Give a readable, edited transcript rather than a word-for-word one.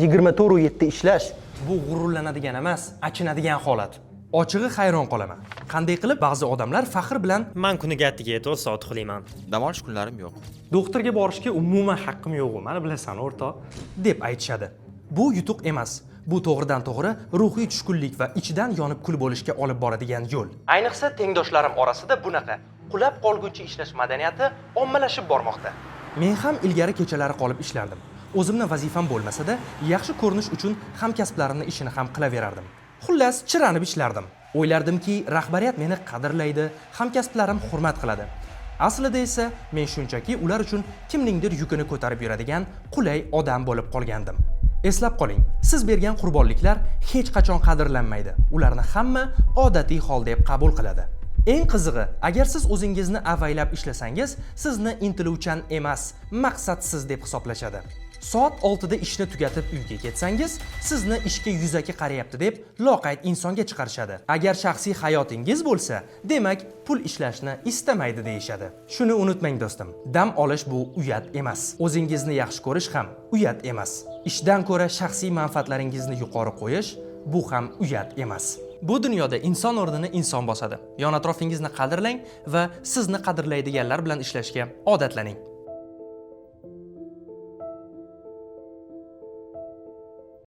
24/7 ishlash Bu g'ururlanadigan emas, achinadigan holat. Ochig'i hayron qolaman. Qanday qilib ba'zi odamlar faxr bilan Man kuniga attiga 4 soat uxlayman. Dam olish kunlarim yo'q. doktorga borishga umuman haqqim yo'q, mana bilasan o'rtoq, deb aytishadi. Bu yutuq emas. Bu to'g'ridan to'g'ri ruhiy tushkunlik va ichidan yonib kul bo'lishga olib boradigan yo'l. Ayniqsa tengdoshlarim orasida bunaqa qulab qolguvchi ishlash madaniyati ommalashib bormoqda. Men ham ilgari kechalari qolib ishlardim. O'zimning vazifam bo'lmasa-da, yaxshi ko'rinish uchun hamkasblarimning ishini ham qilaverardim. Xullas, chiranib ishlardim. O'ylardimki, rahbariyat meni qadrlaydi, hamkasblarim hurmat qiladi. Aslida esa men shunchaki ular uchun kimningdir yukini ko'tarib yuradigan qulay odam bo'lib qolgandim. Eslab qoling, siz bergan qurbonliklar hech qachon qadrlanmaydi. Ularni hamma odatiy hol deb qabul qiladi. Eng qizig'i, agar siz o'zingizni avaylab ishlasangiz, sizni intiluvchan emas, maqsadsiz deb hisoblashadi. Soat 6 da ishni tugatib uyga ketsangiz, sizni ishga yuzaki qarayapti deb loqayd insonga chiqarishadi. Agar shaxsiy hayotingiz bo'lsa, demak, pul ishlashni istamaydi deyishadi. Shuni unutmang do'stim, dam olish bu uyat emas. O'zingizni yaxshi ko'rish ham uyat emas. Ishdan ko'ra shaxsiy manfaatlaringizni yuqori qo'yish bu ham uyat emas. Bu dunyoda inson o'rnini inson bosadi. Yon atrofingizni qadrlang va sizni qadrlaydiganlar bilan ishlashga odatlaning.